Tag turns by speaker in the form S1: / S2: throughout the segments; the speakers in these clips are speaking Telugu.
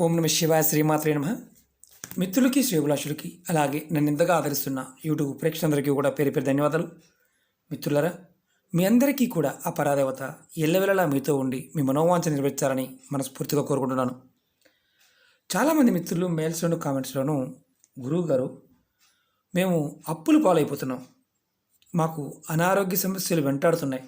S1: ఓం నమ శివాయ శ్రీమాత్రే నమ. మిత్రులకి శ్రేభిలాషులకి అలాగే నన్ను ఇంతగా ఆదరిస్తున్న యూట్యూబ్ ప్రేక్షకులందరికీ కూడా పేరు పేరు ధన్యవాదాలు. మిత్రులారా, మీ అందరికీ కూడా ఆ పరాదేవత ఎల్లవెల్లలా మీతో ఉండి మీ మనోవాంఛ నెరవేర్చాలని మనస్ఫూర్తిగా కోరుకుంటున్నాను. చాలామంది మిత్రులు మెయిల్స్లోను కామెంట్స్లోనూ గురువుగారు మేము అప్పులు పాలైపోతున్నాం, మాకు అనారోగ్య సమస్యలు వెంటాడుతున్నాయి,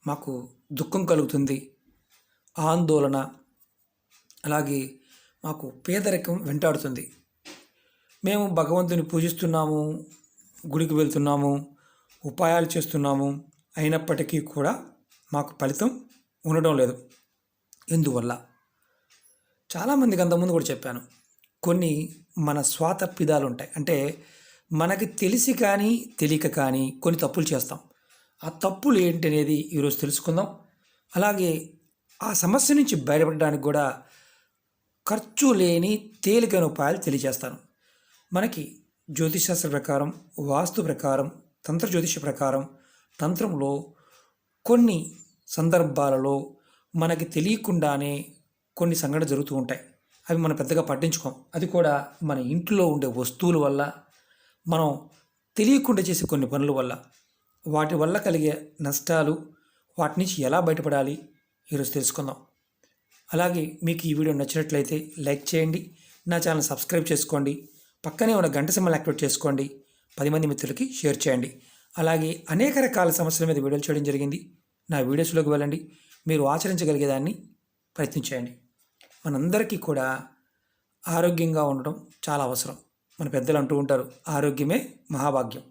S1: మాకు దుఃఖం కలుగుతుంది, ఆందోళన, అలాగే మాకు పేదరికం వెంటాడుతుంది, మేము భగవంతుని పూజిస్తున్నాము, గుడికి వెళ్తున్నాము, ఉపాయాలు చేస్తున్నాము, అయినప్పటికీ కూడా మాకు ఫలితం ఉండడం లేదు. ఎందువల్ల? చాలామందికి అంతకుముందు కూడా చెప్పాను, కొన్ని మన స్వాతప్పిదాలు ఉంటాయి. అంటే మనకి తెలిసి కానీ తెలియక కానీ కొన్ని తప్పులు చేస్తాం. ఆ తప్పులు ఏంటి అనేది ఈరోజు తెలుసుకుందాం. అలాగే ఆ సమస్య నుంచి బయటపడడానికి కూడా ఖర్చు లేని తేలికైన ఉపాయాలు తెలియజేస్తాను. మనకి జ్యోతిషశాస్త్ర ప్రకారం, వాస్తు ప్రకారం, తంత్ర జ్యోతిష ప్రకారం, తంత్రంలో కొన్ని సందర్భాలలో మనకి తెలియకుండానే కొన్ని సంఘటనలు జరుగుతూ ఉంటాయి. అవి మనం పెద్దగా పట్టించుకోం. అది కూడా మన ఇంట్లో ఉండే వస్తువుల వల్ల, మనం తెలియకుండా చేసే కొన్ని పనుల వల్ల, వాటి వల్ల కలిగే నష్టాలు, వాటి నుంచి ఎలా బయటపడాలి ఈరోజు తెలుసుకుందాం. అలాగే మీకు ఈ వీడియో నచ్చినట్లయితే లైక్ చేయండి, నా ఛానల్ సబ్స్క్రైబ్ చేసుకోండి, పక్కనే ఉన్న గంట సింబల్ యాక్టివేట్ చేసుకోండి, 10 మంది మిత్రులకి షేర్ చేయండి. అలాగే అనేక రకాల సమస్యల మీద వీడియోలు చేయడం జరిగింది. నా వీడియోస్లోకి వెళ్ళండి, మీరు ఆచరించగలిగేదాన్ని ప్రయత్నించేయండి. మనందరికీ కూడా ఆరోగ్యంగా ఉండడం చాలా అవసరం. మన పెద్దలు అంటూ ఉంటారు, ఆరోగ్యమే మహాభాగ్యం.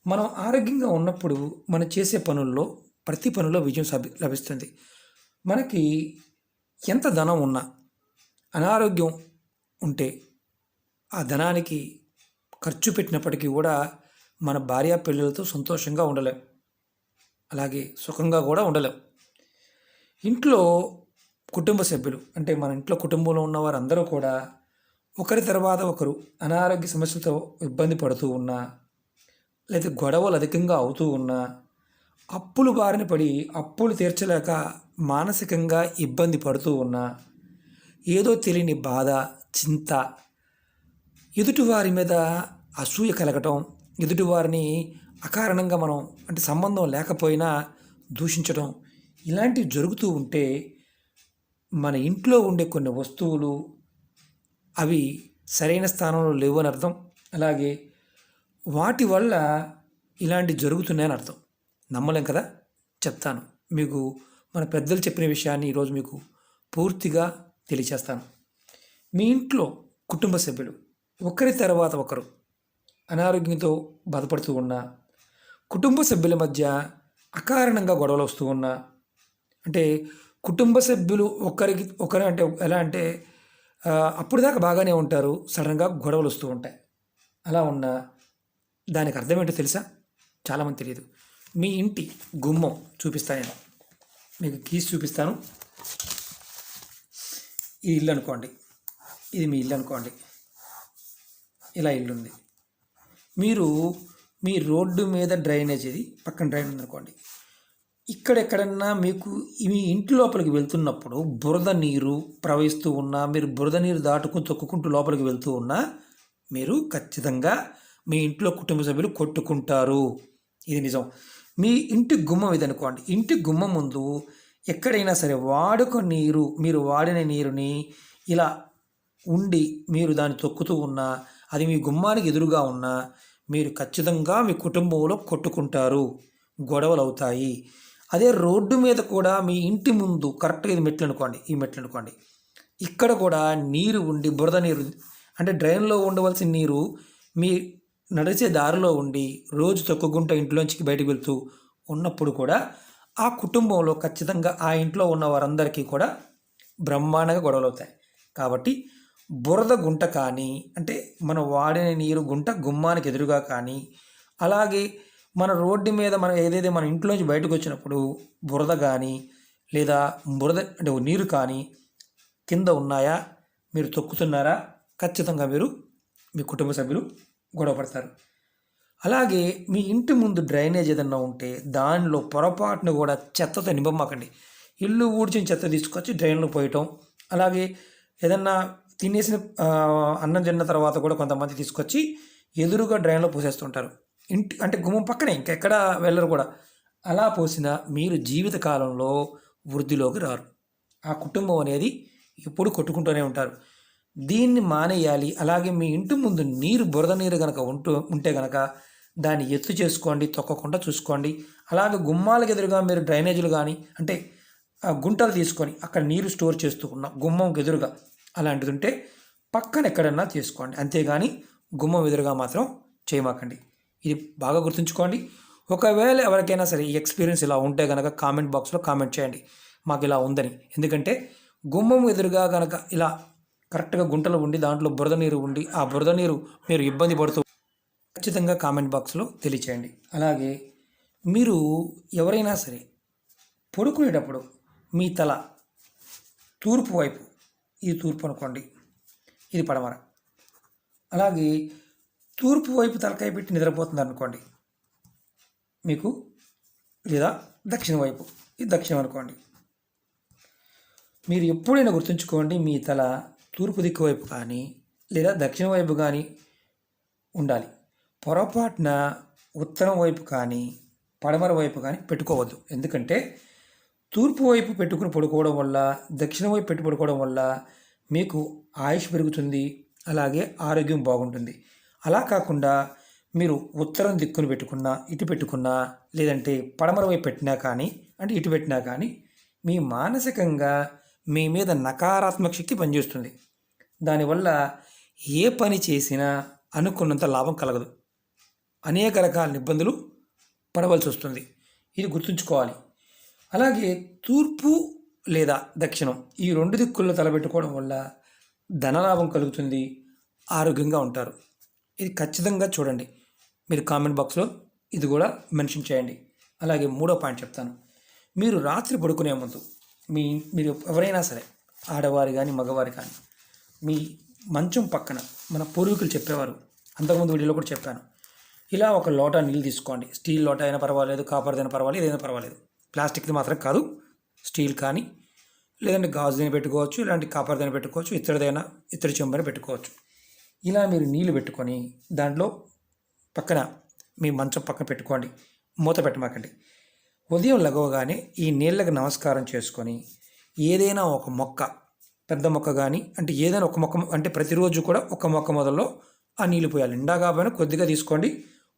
S1: మనం ఆరోగ్యంగా ఉన్నప్పుడు మనం చేసే పనుల్లో ప్రతి పనిలో విజయం లభిస్తుంది. మనకి ఎంత ధనం ఉన్నా అనారోగ్యం ఉంటే ఆ ధనానికి ఖర్చు పెట్టినప్పటికీ కూడా మన భార్య పిల్లలతో సంతోషంగా ఉండలేం, అలాగే సుఖంగా కూడా ఉండలేం. ఇంట్లో కుటుంబ సభ్యులు, అంటే మన ఇంట్లో కుటుంబంలో ఉన్న వారందరూ కూడా ఒకరి తర్వాత ఒకరు అనారోగ్య సమస్యలతో ఇబ్బంది పడుతూ ఉన్నా, లేదా గొడవలు అధికంగా అవుతూ ఉన్నా, అప్పులు బారిన పడి అప్పులు తీర్చలేక మానసికంగా ఇబ్బంది పడుతూ ఉన్నా, ఏదో తెలియని బాధ, చింత, ఎదుటివారి మీద అసూయ కలగటం, ఎదుటివారిని అకారణంగా మనం అంటే సంబంధం లేకపోయినా దూషించడం, ఇలాంటివి జరుగుతూ ఉంటే మన ఇంట్లో ఉండే కొన్ని వస్తువులు అవి సరైన స్థానంలో లేవని అర్థం. అలాగే వాటి వల్ల ఇలాంటివి జరుగుతున్నాయని అర్థం. నమ్మలేం కదా. చెప్తాను మీకు, మన పెద్దలు చెప్పిన విషయాన్ని ఈరోజు మీకు పూర్తిగా తెలియచేస్తాను. మీ ఇంట్లో కుటుంబ సభ్యులు ఒకరి తర్వాత ఒకరు అనారోగ్యంతో బాధపడుతూ ఉన్నా, కుటుంబ సభ్యుల మధ్య అకారణంగా గొడవలు వస్తూ ఉన్నా, అంటే కుటుంబ సభ్యులు ఒకరు అంటే ఎలా అంటే అప్పుడు దాకా బాగానే ఉంటారు, సడన్గా గొడవలు వస్తూ ఉంటాయి. అలా ఉన్నా దానికి అర్థం ఏంటో తెలుసా? చాలామంది తెలియదు. మీ ఇంటి గుమ్మం చూపిస్తాను, నేను మీకు కీస్ చూపిస్తాను. ఈ ఇల్లు అనుకోండి, ఇది మీ ఇల్లు అనుకోండి, ఇలా ఇల్లు ఉంది. మీరు మీ రోడ్డు మీద డ్రైనేజ్, ఇది పక్కన డ్రైన్ ఉందనుకోండి, ఇక్కడెక్కడన్నా మీకు మీ ఇంటి లోపలికి వెళ్తున్నప్పుడు బురద నీరు ప్రవహిస్తూ ఉన్నా, మీరు బురద నీరు దాటుకుని తొక్కుకుంటూ లోపలికి వెళ్తూ ఉన్నా, మీరు ఖచ్చితంగా మీ ఇంట్లో కుటుంబ సభ్యులు కొట్టుకుంటారు. ఇది నిజం. మీ ఇంటి గుమ్మం ఇది అనుకోండి, ఇంటి గుమ్మం ముందు ఎక్కడైనా సరే మీరు వాడిన నీరుని ఇలా ఉండి మీరు దాన్ని తొక్కుతూ ఉన్నా, అది మీ గుమ్మానికి ఎదురుగా ఉన్నా, మీరు ఖచ్చితంగా మీ కుటుంబంలో కొట్టుకుంటారు, గొడవలు అవుతాయి. అదే రోడ్డు మీద కూడా మీ ఇంటి ముందు కరెక్ట్గా ఇది మెట్లు అనుకోండి, ఈ మెట్లు అనుకోండి, ఇక్కడ కూడా నీరు ఉండి బురద నీరు అంటే డ్రైన్లో ఉండవలసిన నీరు మీ నడిచే దారిలో ఉండి రోజు తొక్కుకుంటూ ఇంట్లోంచి బయటకు వెళ్తూ ఉన్నప్పుడు కూడా ఆ కుటుంబంలో ఖచ్చితంగా ఆ ఇంట్లో ఉన్న వారందరికీ కూడా బ్రహ్మాండంగా గొడవలు అవుతాయి. కాబట్టి బురద గుంట కానీ, అంటే మనం వాడిన నీరు గుంట గుమ్మానికి ఎదురుగా కానీ, అలాగే మన రోడ్డు మీద మనం ఏదైతే మన ఇంట్లోంచి బయటకు వచ్చినప్పుడు బురద కానీ లేదా బురద అంటే నీరు కానీ కింద ఉన్నాయా, మీరు తొక్కుతున్నారా, ఖచ్చితంగా మీరు మీ కుటుంబ సభ్యులు గొడవ పడతారు. అలాగే మీ ఇంటి ముందు డ్రైనేజ్ ఏదన్నా ఉంటే దానిలో పొరపాటును కూడా చెత్తతో నింపమాకండి. ఇల్లు ఊడ్చిన చెత్త తీసుకొచ్చి డ్రైన్లో పోయటం, అలాగే ఏదన్నా తినేసిన అన్నం తిన్న తర్వాత కూడా కొంతమంది తీసుకొచ్చి ఎదురుగా డ్రైన్లో పోసేస్తుంటారు. ఇంటి అంటే గుమ్మం పక్కనే ఇంకెక్కడ వెళ్ళరు కూడా. అలా పోసిన మీరు జీవిత కాలంలో వృద్ధిలోకి రారు. ఆ కుటుంబం అనేది ఎప్పుడు కొట్టుకుంటూనే ఉంటారు. దీన్ని మానేయాలి. అలాగే మీ ఇంటి ముందు నీరు బురద నీరు కనుక ఉంటే కనుక దాన్ని ఎత్తు చేసుకోండి, తొక్కకుండా చూసుకోండి. అలాగే గుమ్మాలకు ఎదురుగా మీరు డ్రైనేజీలు కానీ అంటే గుంటలు తీసుకొని అక్కడ నీరు స్టోర్ చేస్తూ ఉన్న గుమ్మంకి ఎదురుగా అలాంటిది ఉంటే పక్కన ఎక్కడన్నా తీసుకోండి. అంతేగాని గుమ్మం ఎదురుగా మాత్రం చేయమాకండి. ఇది బాగా గుర్తుంచుకోండి. ఒకవేళ ఎవరికైనా సరే ఈ ఎక్స్పీరియన్స్ ఇలా ఉంటే కనుక కామెంట్ బాక్స్లో కామెంట్ చేయండి మాకు ఇలా ఉందని. ఎందుకంటే గుమ్మం ఎదురుగా కనుక ఇలా కరెక్ట్గా గుంటలు ఉండి దాంట్లో బురద నీరు ఉండి ఆ బురద నీరు మీరు ఇబ్బంది పడుతూ ఖచ్చితంగా కామెంట్ బాక్స్లో తెలియచేయండి. అలాగే మీరు ఎవరైనా సరే పడుకునేటప్పుడు మీ తల తూర్పు వైపు, ఇది తూర్పు అనుకోండి, ఇది పడమర, అలాగే తూర్పు వైపు తలకాయ పెట్టి నిద్రపోతుంది అనుకోండి మీకు, లేదా దక్షిణ వైపు, ఇది దక్షిణం అనుకోండి. మీరు ఎప్పుడైనా గుర్తుంచుకోండి, మీ తల తూర్పు దిక్కు వైపు కానీ లేదా దక్షిణ వైపు కానీ ఉండాలి. పొరపాటున ఉత్తరం వైపు కానీ పడమర వైపు కానీ పెట్టుకోవద్దు. ఎందుకంటే తూర్పు వైపు పెట్టుకుని పడుకోవడం వల్ల, దక్షిణ వైపు పెట్టి పడుకోవడం వల్ల మీకు ఆయుష్ పెరుగుతుంది, అలాగే ఆరోగ్యం బాగుంటుంది. అలా కాకుండా మీరు ఉత్తరం దిక్కును పెట్టుకున్నా, ఇటు పెట్టుకున్నా, లేదంటే పడమర వైపు పెట్టినా కానీ అంటే ఇటు పెట్టినా కానీ మీ మానసికంగా మీ మీద నకారాత్మక శక్తి పనిచేస్తుంది. దానివల్ల ఏ పని చేసినా అనుకున్నంత లాభం కలగదు. అనేక రకాల ఇబ్బందులు పడవలసి వస్తుంది. ఇది గుర్తుంచుకోవాలి. అలాగే తూర్పు లేదా దక్షిణం ఈ రెండు దిక్కుల్లో తలపెట్టుకోవడం వల్ల ధనలాభం కలుగుతుంది, ఆరోగ్యంగా ఉంటారు. ఇది ఖచ్చితంగా చూడండి. మీరు కామెంట్ బాక్స్లో ఇది కూడా మెన్షన్ చేయండి. అలాగే మూడో పాయింట్ చెప్తాను. మీరు రాత్రి పడుకునే ముందు మీరు ఎవరైనా సరే ఆడవారు కానీ మగవారు కానీ మీ మంచం పక్కన మన పూర్వీకులు చెప్పేవారు, అంతకుముందు వీడియోలో కూడా చెప్పాను, ఇలా ఒక లోటా నీళ్ళు తీసుకోండి. స్టీల్ లోటా అయినా పర్వాలేదు, కాపర్దైనా పర్వాలేదు, ఏదైనా పర్వాలేదు. ప్లాస్టిక్ది మాత్రం కాదు, స్టీల్ కానీ లేదంటే గాజుదైనా పెట్టుకోవచ్చు, ఇలాంటి కాపర్దైనా పెట్టుకోవచ్చు, ఇత్తడి చెంబైనా పెట్టుకోవచ్చు. ఇలా మీరు నీళ్ళు పెట్టుకొని దాంట్లో పక్కన మీ మంచం పక్కన పెట్టుకోండి, మూత పెట్టమాకండి. ఉదయం లెగవగానే ఈ నీళ్ళకి నమస్కారం చేసుకొని ఏదైనా ఒక మొక్క, పెద్ద మొక్క కానీ అంటే ఏదైనా ఒక మొక్క, అంటే ప్రతిరోజు కూడా ఒక మొక్క మొదల్లో ఆ నీళ్ళు పోయాలి. నిండా కాకపోయినా కొద్దిగా తీసుకోండి,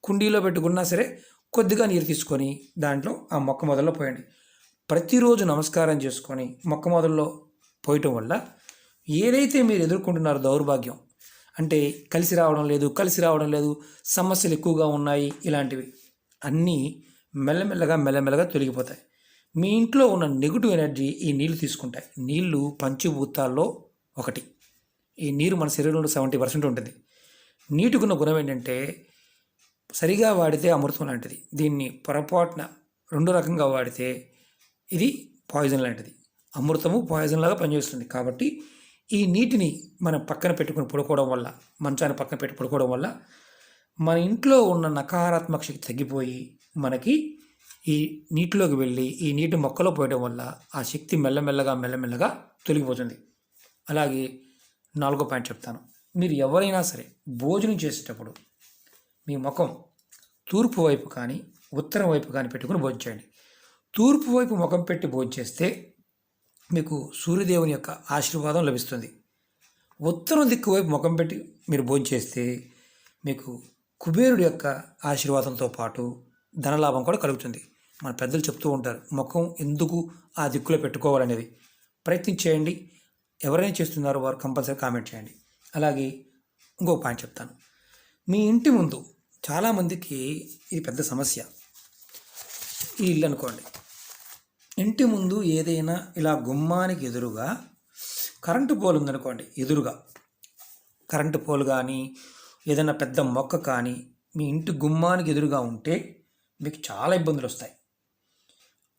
S1: కుండీలో పెట్టుకున్నా సరే కొద్దిగా నీరు తీసుకొని దాంట్లో ఆ మొక్క మొదల్లో పోయండి. ప్రతిరోజు నమస్కారం చేసుకొని మొక్క మొదల్లో పోయటం వల్ల ఏదైతే మీరు ఎదుర్కొంటున్నారో దౌర్భాగ్యం, అంటే కలిసి రావడం లేదు, సమస్యలు ఎక్కువగా ఉన్నాయి, ఇలాంటివి అన్నీ మెల్లమెల్లగా తొలగిపోతాయి. మీ ఇంట్లో ఉన్న నెగిటివ్ ఎనర్జీ ఈ నీళ్లు తీసుకుంటాయి. నీళ్లు పంచభూతాల్లో ఒకటి. ఈ నీరు మన శరీరంలో 70% ఉంటుంది. నీటికున్న గుణం ఏంటంటే సరిగా వాడితే అమృతం లాంటిది. దీన్ని పొరపాటున రెండు రకంగా వాడితే ఇది పాయిజన్ లాంటిది. అమృతము పాయిజన్ లాగా పనిచేస్తుంది. కాబట్టి ఈ నీటిని మనం పక్కన పెట్టుకుని పడుకోవడం వల్ల, మంచాన్ని పక్కన పెట్టి పడుకోవడం వల్ల మన ఇంట్లో ఉన్న నకారాత్మక శక్తి తగ్గిపోయి మనకి ఈ నీటిలోకి వెళ్ళి ఈ నీటి మొక్కలో పోయడం వల్ల ఆ శక్తి మెల్లమెల్లగా తొలగిపోతుంది. అలాగే 4వ పాయింట్ చెప్తాను. మీరు ఎవరైనా సరే భోజనం చేసేటప్పుడు మీ ముఖం తూర్పు వైపు కానీ ఉత్తరం వైపు కానీ పెట్టుకుని భోజనం చేయండి. తూర్పు వైపు ముఖం పెట్టి భోజనం చేస్తే మీకు సూర్యదేవుని యొక్క ఆశీర్వాదం లభిస్తుంది. ఉత్తరం దిక్కు వైపు ముఖం పెట్టి మీరు భోజనం చేస్తే మీకు కుబేరుడి యొక్క ఆశీర్వాదంతో పాటు ధనలాభం కూడా కలుగుతుంది. మన పెద్దలు చెప్తూ ఉంటారు, ముఖం ఎందుకు ఆ దిక్కులో పెట్టుకోవాలనేది. ప్రయత్నం చేయండి. ఎవరైనా చేస్తున్నారో వారు కంపల్సరీ కామెంట్ చేయండి. అలాగే ఇంకో పాయింట్ చెప్తాను. మీ ఇంటి ముందు చాలామందికి ఇది పెద్ద సమస్య. ఈ ఇల్లు అనుకోండి, ఇంటి ముందు ఏదైనా ఇలా గుమ్మానికి ఎదురుగా కరెంటు పోల్ ఉందనుకోండి, ఎదురుగా కరెంటు పోల్ కానీ ఏదైనా పెద్ద మొక్క కానీ మీ ఇంటి గుమ్మానికి ఎదురుగా ఉంటే మీకు చాలా ఇబ్బందులు వస్తాయి.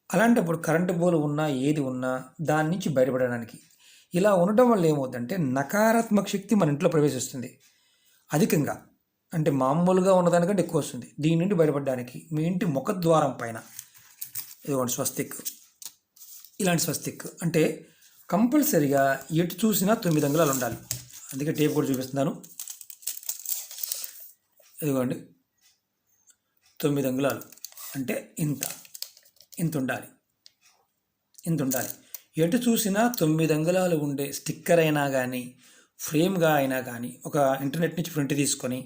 S1: అలాంటప్పుడు కరెంటు పోల్ ఉన్నా ఏది ఉన్నా దాని నుంచి బయటపడడానికి ఇలా ఉండటం వల్ల ఏమవుతుందంటే నకారాత్మక శక్తి మన ఇంట్లో ప్రవేశిస్తుంది అధికంగా. అంటే మామూలుగా ఉన్నదానికంటే ఎక్కువ వస్తుంది. దీని నుండి బయటపడడానికి మీ ఇంటి ముఖద్వారం పైన ఇదిగోండి స్వస్తిక్, ఇలాంటి స్వస్తిక్ అంటే కంపల్సరిగా ఎటు చూసినా 9 అంగుళాలు ఉండాలి. అందుకే టేప్ కూడా చూపిస్తున్నాను. ఇదిగోండి 9 అంగుళాలు అంటే ఇంత ఉండాలి. ఎటు చూసినా 9 అంగుళాలు ఉండే స్టిక్కర్ అయినా కానీ ఫ్రేమ్గా అయినా కానీ ఒక ఇంటర్నెట్ నుంచి ప్రింట్ తీసుకొని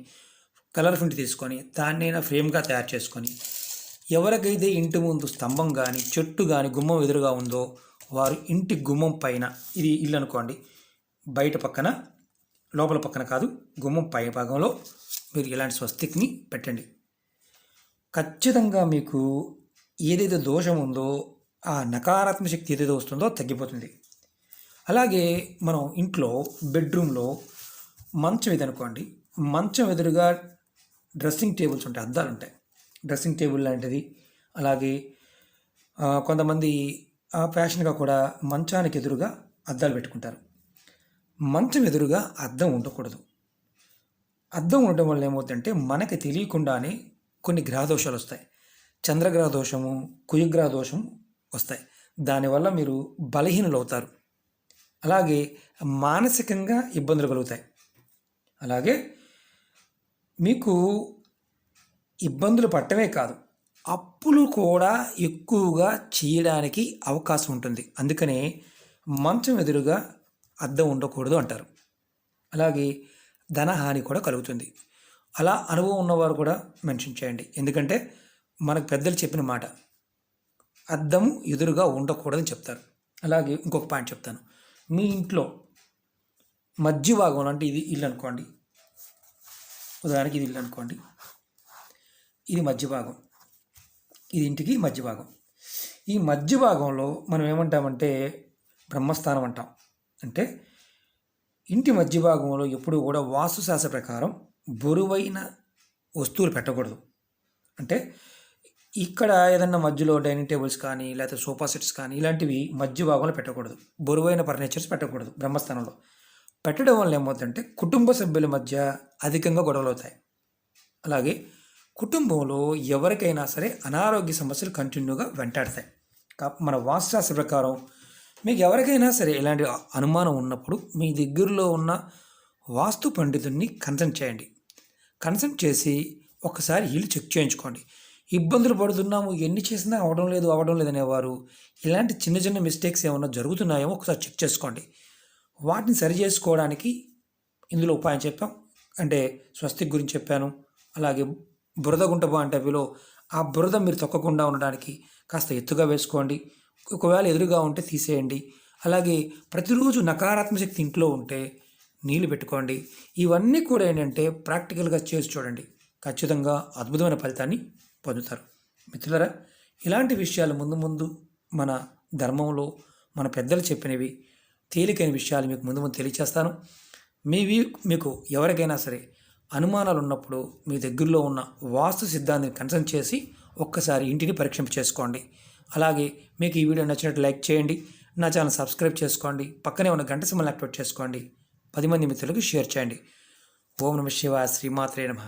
S1: కలర్ ప్రింట్ తీసుకొని దాన్నైనా ఫ్రేమ్గా తయారు చేసుకొని ఎవరికైతే ఇంటి ముందు స్తంభం కానీ చెట్టు కానీ గుమ్మం ఎదురుగా ఉందో వారు ఇంటి గుమ్మం పైన, ఇది ఇల్లు అనుకోండి, బయట పక్కన లోపల పక్కన కాదు, గుమ్మం పై భాగంలో మీరు ఇలాంటి స్వస్తిక్ని పెట్టండి. ఖచ్చితంగా మీకు ఏదైతే దోషం ఉందో ఆ నకారాత్మక శక్తి ఏదైతే వస్తుందో తగ్గిపోతుంది. అలాగే మనం ఇంట్లో బెడ్రూమ్లో మంచం ఇది అనుకోండి, మంచం ఎదురుగా డ్రెస్సింగ్ టేబుల్స్ ఉంటాయి, అద్దాలు ఉంటాయి, డ్రెస్సింగ్ టేబుల్ లాంటిది. అలాగే కొంతమంది ఫ్యాషన్గా కూడా మంచానికి ఎదురుగా అద్దాలు పెట్టుకుంటారు. మంచం ఎదురుగా అద్దం ఉండకూడదు. అద్దం ఉండడం వల్ల ఏమవుతుందంటే మనకి తెలియకుండానే కొన్ని గ్రహ దోషాలు వస్తాయి. చంద్రగ్రహ దోషము, కుయుగ్రహ దోషం వస్తాయి. దానివల్ల మీరు బలహీనులు అవుతారు. అలాగే మానసికంగా ఇబ్బందులు కలుగుతాయి. అలాగే మీకు ఇబ్బందులు పట్టమే కాదు, అప్పులు కూడా ఎక్కువగా చేయడానికి అవకాశం ఉంటుంది. అందుకనే మంచం ఎదురుగా అద్దం ఉండకూడదు అంటారు. అలాగే ధనహాని కూడా కలుగుతుంది. అలా అనుభవం ఉన్నవారు కూడా మెన్షన్ చేయండి. ఎందుకంటే మనకు పెద్దలు చెప్పిన మాట, అద్దము ఎదురుగా ఉండకూడదని చెప్తారు. అలాగే ఇంకొక పాయింట్ చెప్తాను. మీ ఇంట్లో మధ్య భాగంలో, అంటే ఇది ఇల్లు అనుకోండి, ఉదాహరణకి ఇది ఇల్లు అనుకోండి, ఇది మధ్య భాగం, ఇది ఇంటికి మధ్య భాగం. ఈ మధ్య భాగంలో మనం ఏమంటామంటే బ్రహ్మస్థానం అంటాం. అంటే ఇంటి మధ్య భాగంలో ఎప్పుడూ కూడా వాస్తుశాస్త్ర ప్రకారం బరువైన వస్తువులు పెట్టకూడదు. అంటే ఇక్కడ ఏదన్నా మధ్యలో డైనింగ్ టేబుల్స్ కానీ లేకపోతే సోఫా సెట్స్ కానీ ఇలాంటివి మధ్య భాగంలో పెట్టకూడదు. బరువైన ఫర్నిచర్స్ పెట్టకూడదు. బ్రహ్మస్థానంలో పెట్టడం వల్ల ఏమవుతుందంటే కుటుంబ సభ్యుల మధ్య అధికంగా గొడవలు అవుతాయి. అలాగే కుటుంబంలో ఎవరికైనా సరే అనారోగ్య సమస్యలు కంటిన్యూగా వెంటాడతాయి. మన వాస్తుశాస్త్ర ప్రకారం మీకు ఎవరికైనా సరే ఇలాంటి అనుమానం ఉన్నప్పుడు మీ దగ్గరలో ఉన్న వాస్తు పండితుడిని కన్సల్ట్ చేయండి. కన్సల్ట్ చేసి ఒకసారి ఇల్లు చెక్ చేయించుకోండి. ఇబ్బందులు పడుతున్నాము, ఎన్ని చేసినా అవడం లేదు అనేవారు ఇలాంటి చిన్న చిన్న మిస్టేక్స్ ఏమన్నా జరుగుతున్నాయేమో ఒకసారి చెక్ చేసుకోండి. వాటిని సరి చేసుకోవడానికి ఇందులో ఉపాయం చెప్పాం. అంటే స్వస్తిక్ గురించి చెప్పాను. అలాగే బురద గుంట బాంటవిలో ఆ బురద మీరు తొక్కకుండా ఉండడానికి కాస్త ఎత్తుగా వేసుకోండి. ఒకవేళ ఎదురుగా ఉంటే తీసేయండి. అలాగే ప్రతిరోజు నకారాత్మక శక్తి ఇంట్లో ఉంటే నీళ్ళు పెట్టుకోండి. ఇవన్నీ కూడా ఏంటంటే ప్రాక్టికల్గా చేసి చూడండి. ఖచ్చితంగా అద్భుతమైన ఫలితాన్ని పొందుతారు. మిత్రులారా, ఇలాంటి విషయాలు ముందు ముందు మన ధర్మంలో మన పెద్దలు చెప్పినవి తేలికైన విషయాలు మీకు ముందు తెలియచేస్తాను. మీకు ఎవరికైనా సరే అనుమానాలు ఉన్నప్పుడు మీ దగ్గరలో ఉన్న వాస్తు సిద్ధాంతాన్ని కన్సల్ట్ చేసి ఒక్కసారి ఇంటిని పరీక్షింప చేసుకోండి. అలాగే మీకు ఈ వీడియో నచ్చినట్టు లైక్ చేయండి. నా ఛానల్ సబ్స్క్రైబ్ చేసుకోండి. పక్కనే ఉన్న గంట సింబల్ని యాక్టివేట్ చేసుకోండి. 10 మంది మిత్రులకు షేర్ చేయండి. ఓం నమః శివాయ. శ్రీమాత్రే నమః.